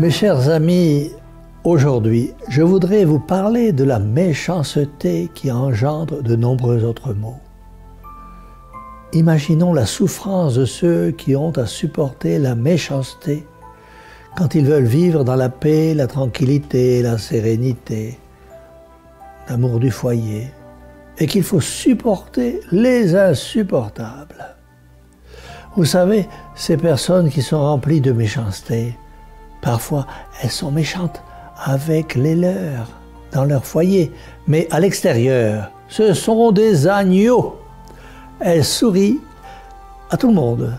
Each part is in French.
Mes chers amis, aujourd'hui, je voudrais vous parler de la méchanceté qui engendre de nombreux autres maux. Imaginons la souffrance de ceux qui ont à supporter la méchanceté quand ils veulent vivre dans la paix, la tranquillité, la sérénité, l'amour du foyer, et qu'il faut supporter les insupportables. Vous savez, ces personnes qui sont remplies de méchanceté, parfois elles sont méchantes avec les leurs, dans leur foyer, mais à l'extérieur, ce sont des agneaux. Elles sourient à tout le monde.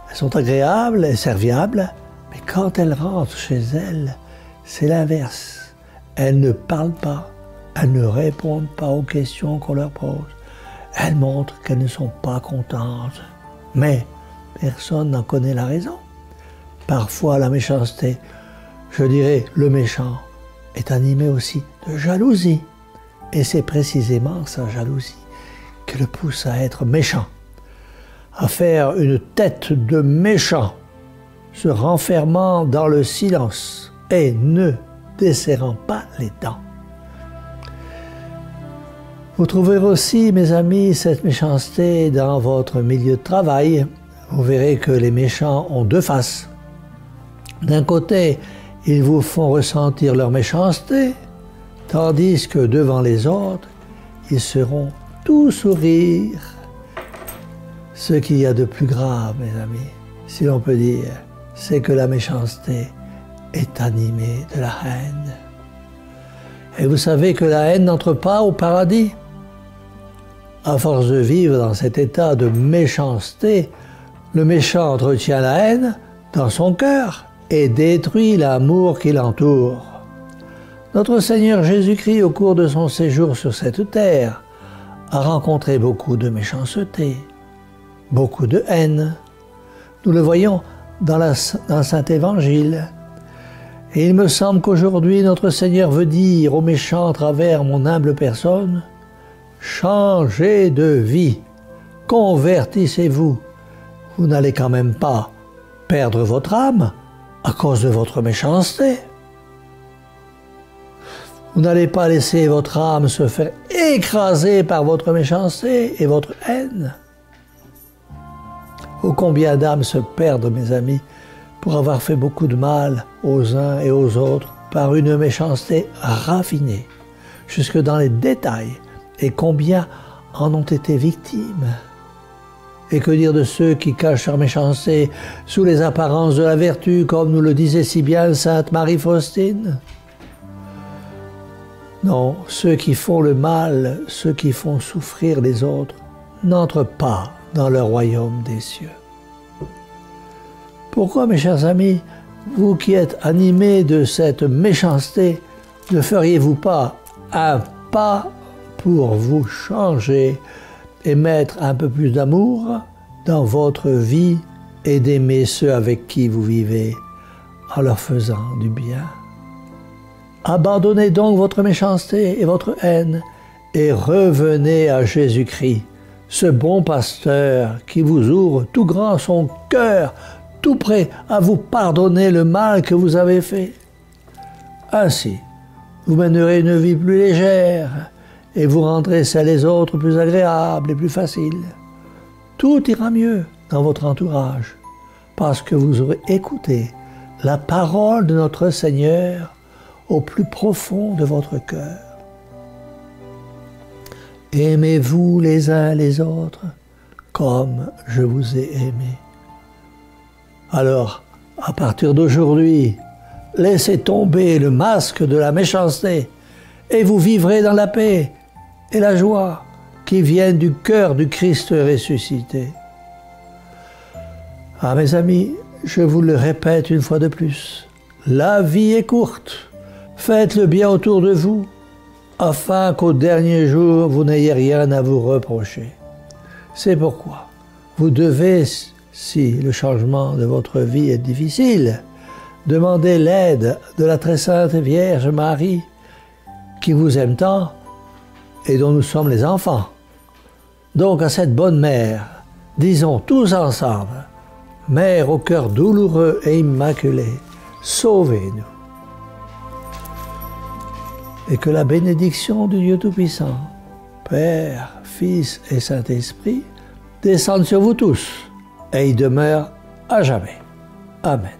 Elles sont agréables et serviables, mais quand elles rentrent chez elles, c'est l'inverse. Elles ne parlent pas, elles ne répondent pas aux questions qu'on leur pose. Elles montrent qu'elles ne sont pas contentes. Mais personne n'en connaît la raison. Parfois, la méchanceté, je dirais le méchant, est animé aussi de jalousie. Et c'est précisément sa jalousie qui le pousse à être méchant, à faire une tête de méchant, se renfermant dans le silence et ne desserrant pas les dents. Vous trouverez aussi, mes amis, cette méchanceté dans votre milieu de travail. Vous verrez que les méchants ont deux faces. D'un côté, ils vous font ressentir leur méchanceté, tandis que devant les autres, ils seront tout sourire. Ce qu'il y a de plus grave, mes amis, si l'on peut dire, c'est que la méchanceté est animée de la haine. Et vous savez que la haine n'entre pas au paradis. À force de vivre dans cet état de méchanceté, le méchant entretient la haine dans son cœur et détruit l'amour qui l'entoure. Notre Seigneur Jésus-Christ, au cours de son séjour sur cette terre, a rencontré beaucoup de méchanceté, beaucoup de haine. Nous le voyons dans le Saint-Évangile. Et il me semble qu'aujourd'hui, notre Seigneur veut dire aux méchants à travers mon humble personne, changez de vie, convertissez-vous. Vous n'allez quand même pas perdre votre âme à cause de votre méchanceté. Vous n'allez pas laisser votre âme se faire écraser par votre méchanceté et votre haine. Oh, combien d'âmes se perdent, mes amis, pour avoir fait beaucoup de mal aux uns et aux autres par une méchanceté raffinée, jusque dans les détails, et combien en ont été victimes. Et que dire de ceux qui cachent leur méchanceté sous les apparences de la vertu, comme nous le disait si bien Sainte Marie-Faustine? Non, ceux qui font le mal, ceux qui font souffrir les autres, n'entrent pas dans le royaume des cieux. Pourquoi, mes chers amis, vous qui êtes animés de cette méchanceté, ne feriez-vous pas un pas pour vous changer et mettre un peu plus d'amour dans votre vie et d'aimer ceux avec qui vous vivez en leur faisant du bien? Abandonnez donc votre méchanceté et votre haine et revenez à Jésus-Christ, ce bon pasteur qui vous ouvre tout grand son cœur, tout prêt à vous pardonner le mal que vous avez fait. Ainsi, vous mènerez une vie plus légère et vous rendrez celles les autres plus agréables et plus faciles. Tout ira mieux dans votre entourage parce que vous aurez écouté la parole de notre Seigneur au plus profond de votre cœur. Aimez-vous les uns les autres comme je vous ai aimé. Alors, à partir d'aujourd'hui, laissez tomber le masque de la méchanceté et vous vivrez dans la paix et la joie qui viennent du cœur du Christ ressuscité. Ah, mes amis, je vous le répète une fois de plus, la vie est courte. Faites le bien autour de vous, afin qu'au dernier jour, vous n'ayez rien à vous reprocher. C'est pourquoi vous devez, si le changement de votre vie est difficile, demander l'aide de la très sainte Vierge Marie, qui vous aime tant et dont nous sommes les enfants. Donc à cette bonne mère, disons tous ensemble, Mère au cœur douloureux et immaculé, sauvez-nous. Et que la bénédiction du Dieu Tout-Puissant, Père, Fils et Saint-Esprit, descende sur vous tous et y demeure à jamais. Amen.